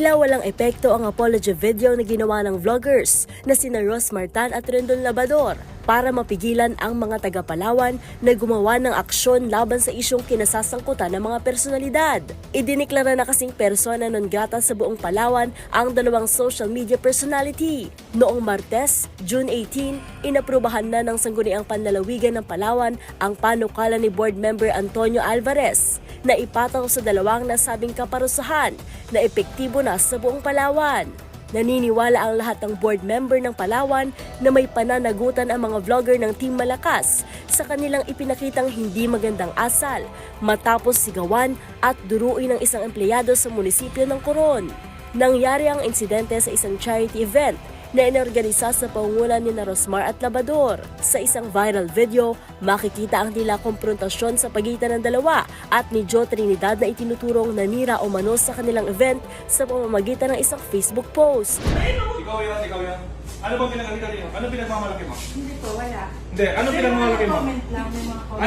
Tila walang epekto ang apology video na ginawa ng vloggers na sina Ros Martan at Rendon Labador para mapigilan ang mga taga-Palawan na gumawa ng aksyon laban sa isyong kinasasangkutan ng mga personalidad. Idiniklara na kasing persona non grata sa buong Palawan ang dalawang social media personality. Noong Martes, June 18, inaprubahan na ng Sangguniang Panlalawigan ng Palawan ang panukala ni Board Member Antonio Alvarez na ipataw sa dalawang nasabing kaparusahan na epektibo na sa buong Palawan. Naniniwala ang lahat ng board member ng Palawan na may pananagutan ang mga vlogger ng Team Malakas sa kanilang ipinakitang hindi magandang asal matapos sigawan at duruin ng isang empleyado sa munisipyo ng Coron. Nangyari ang insidente sa isang charity event na inorganisa sa pangungunan ni Rosmar at Labador. Sa isang viral video, makikita ang tila komprontasyon sa pagitan ng dalawa at ni Joe Trinidad na itinuturong nanira o mano sa kanilang event sa pamamagitan ng isang Facebook post. Ikaw yan. Ano bang pinagalitan niyo? Ano pinagmamalaki mo? Hindi po, wala. Hindi, ano pinagmamalaki mo? Comment lang, may mga comment.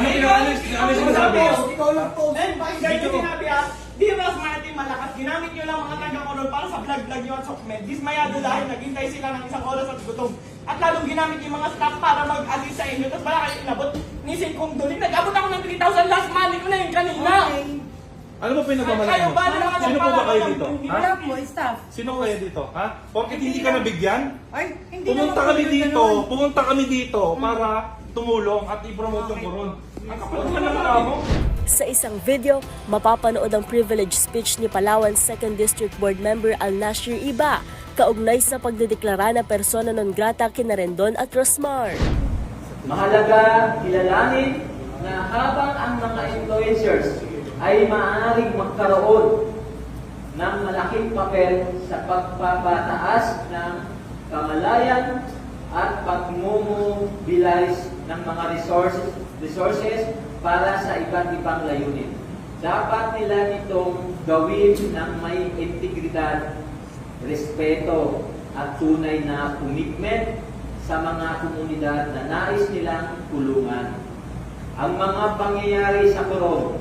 Ano sinasabi mo? Ikaw lang po. Bakit ganito sinabi Di mas Martin malakas, ginamit nyo lang mga taga-Coron para sa vlog-vlog nyo at sokmed. Dismayado dahil naghintay sila ng isang oras at gutom. At lalong ginamit yung mga staff para mag-alis sa inyo. Tapos wala kayo inabot ni Singkong Dulin. Nag-abot ako ng 3,000 last money ko na yun kanina. Ano ba pinagmamalaki Kayo mo? ba naman Sino po ba kayo dito? Wala po, staff. Sino kayo dito? Ha? Porket hindi ka nabigyan? Ay, hindi Pumunta naman kami po dito, ganun. pumunta kami dito para tumulong at i-promote yung Coron. Ang kapal naman ng mukha mo. Sa isang video, mapapanood ang privilege speech ni Palawan 2nd District Board Member Al-Nashir Iba kaugnay sa pagdedeklara na persona non grata kina Rendon at Rosmar. Mahalaga kilalanin na habang ang mga influencers ay maaaring magkaroon ng malaking papel sa pagpapataas ng kamalayan at pagmumubilize ng mga resources para sa iba't ibang layunin. Dapat nila itong gawin ng may integridad, respeto at tunay na commitment sa mga komunidad na nais nilang tulungan. Ang mga pangyayari sa Coron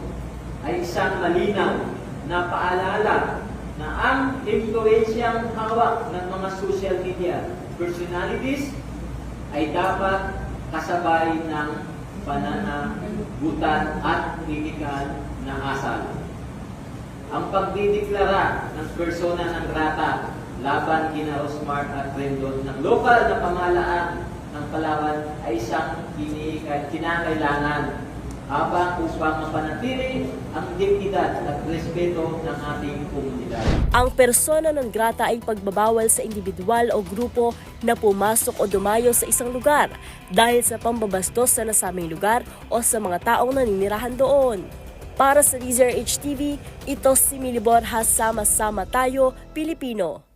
ay isang malinaw na paalala na ang impluensyang hawak ng mga social media personalities ay dapat kasabay ng pananagutan at klinikal na asal. Ang pagdideklara ng persona ng grata laban kina Rosmar at Rendon ng lokal na pamahalaan ng Palawan ay isang kinakailangan upang mapanatili ang dignidad at respeto ng ating komunidad. Ang persona non grata ay pagbabawal sa individual o grupo na pumasok o dumayo sa isang lugar dahil sa pambabastos sa nasabing lugar o sa mga taong naninirahan doon. Para sa DZRH TV, ito si Mili Borja, sama-sama tayo, Pilipino.